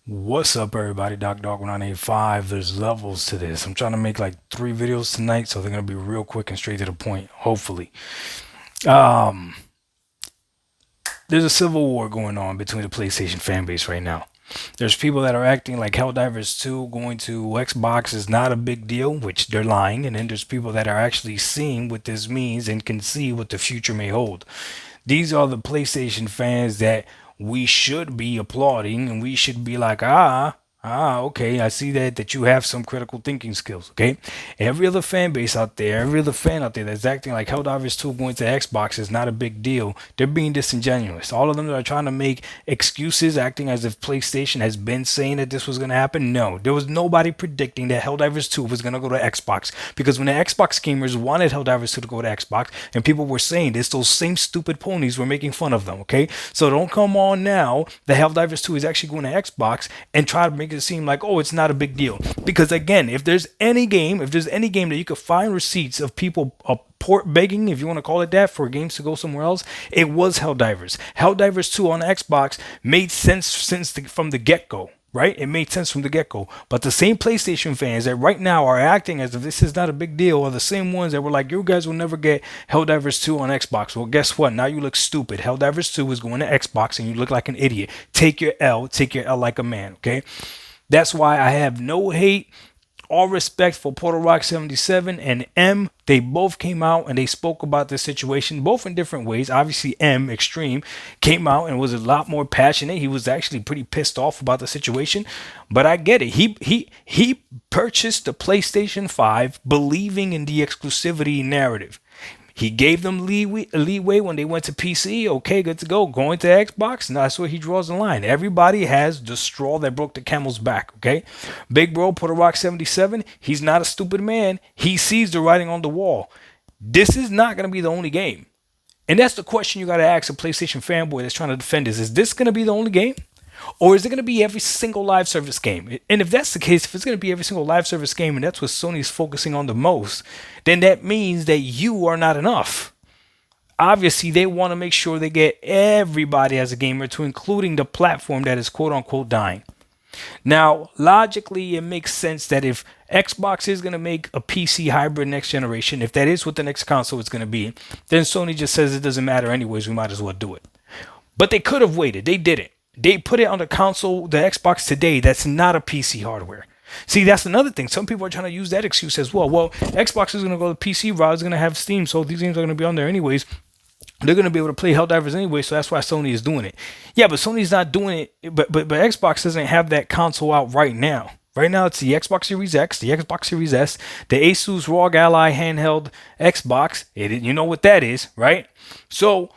What's up, everybody? Dog 985. There's levels to this. I'm trying to make like 3 videos tonight, so they're gonna be real quick and straight to the point. Hopefully, um, there's a civil war going on between the PlayStation fan base right now. There's people that are acting like HellDivers2 going to Xbox is not a big deal, which they're lying, and then there's people that are actually seeing what this means and can see what the future may hold. These are the PlayStation fans that we should be applauding, and we should be like, okay, I see that you have some critical thinking skills. Okay, every other fan base out there, every other fan out there that's acting like Helldivers 2 going to Xbox is not a big deal. They're being disingenuous. All of them are trying to make excuses, acting as if PlayStation has been saying that this was going to happen. No, there was nobody predicting that Helldivers 2 was going to go to Xbox, because when the Xbox gamers wanted Helldivers 2 to go to Xbox, and people were saying this, those same stupid ponies were making fun of them. Okay, so don't come on now. The Helldivers 2 is actually going to Xbox and try to make it seem like, oh, it's not a big deal. Because again, if there's any game that you could find receipts of people port begging, if you want to call it that, for games to go somewhere else, it was Helldivers. Helldivers 2 on Xbox made sense from the get-go. Right? It made sense from the get-go. But the same PlayStation fans that right now are acting as if this is not a big deal are the same ones that were like, you guys will never get Helldivers 2 on Xbox. Well, guess what? Now you look stupid. Helldivers 2 is going to Xbox and you look like an idiot. Take your L like a man, okay? That's why I have no hate, all respect for Portal Rock 77 and M. They both came out and they spoke about this situation, both in different ways. Obviously, M Extreme came out and was a lot more passionate. He was actually pretty pissed off about the situation, but I get it. He purchased the PlayStation 5 believing in the exclusivity narrative. He gave them leeway when they went to PC. Okay, good to go. Going to Xbox, and that's where he draws the line. Everybody has the straw that broke the camel's back. Okay, Big Bro, Puerto Rock 77. He's not a stupid man. He sees the writing on the wall. This is not going to be the only game, and that's the question you got to ask a PlayStation fanboy that's trying to defend this. Is this going to be the only game? Or is it going to be every single live service game? And if that's the case, if it's going to be every single live service game and that's what Sony's focusing on the most, then that means that you are not enough. Obviously, they want to make sure they get everybody as a gamer, to including the platform that is quote unquote dying. Now, logically, it makes sense that if Xbox is going to make a PC hybrid next generation, if that is what the next console is going to be, then Sony just says it doesn't matter anyways, we might as well do it. But they could have waited. They didn't. They put it on the console, the Xbox today, that's not a PC hardware. See, that's another thing. Some people are trying to use that excuse as well. Well, Xbox is going to go the PC route, it's going to have Steam, so these games are going to be on there anyways. They're going to be able to play Helldivers anyway, so that's why Sony is doing it. Yeah, but Sony's not doing it, but Xbox doesn't have that console out right now. Right now, it's the Xbox Series X, the Xbox Series S, the Asus ROG Ally handheld Xbox. You know what that is, right? So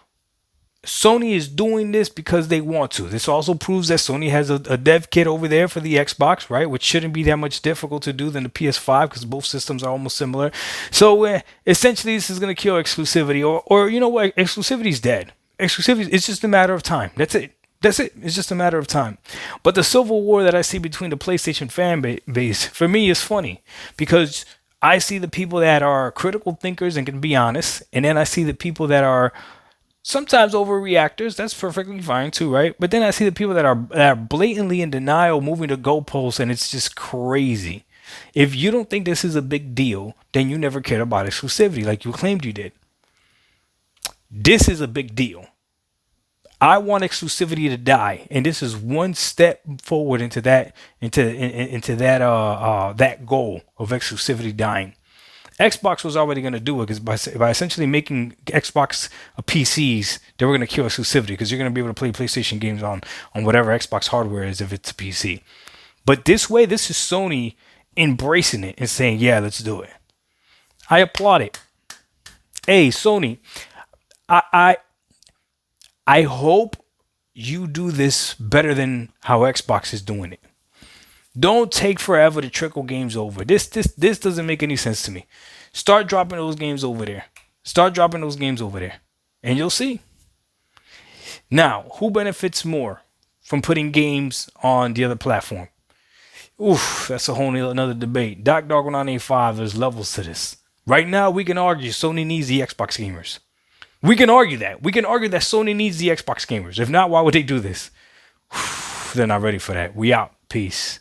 Sony is doing this because they want to. This also proves that Sony has a dev kit over there for the Xbox, right? Which shouldn't be that much difficult to do than the PS5, because both systems are almost similar. So essentially, this is going to kill exclusivity, or you know what? Exclusivity is dead. Exclusivity, it's just a matter of time. That's it. That's it. It's just a matter of time. But the civil war that I see between the PlayStation fan base, for me, is funny, because I see the people that are critical thinkers and can be honest, and then I see the people that are sometimes overreactors. That's perfectly fine too, right? But then I see the people that are blatantly in denial, moving the goalposts, and it's just crazy. If you don't think this is a big deal, then you never cared about exclusivity like you claimed you did. This is a big deal. I want exclusivity to die, and this is one step forward into that that goal of exclusivity dying. Xbox was already going to do it, because by essentially making Xbox PCs, they were going to kill exclusivity, because you're going to be able to play PlayStation games on whatever Xbox hardware is if it's a PC. But this way, this is Sony embracing it and saying, yeah, let's do it. I applaud it. Hey, Sony, I hope you do this better than how Xbox is doing it. Don't take forever to trickle games over. This doesn't make any sense to me. Start dropping those games over there. And you'll see. Now, who benefits more from putting games on the other platform? Oof, that's a whole another debate. Dog 985, there's levels to this. Right now, we can argue Sony needs the Xbox gamers. We can argue that. We can argue that Sony needs the Xbox gamers. If not, why would they do this? They're not ready for that. We out. Peace.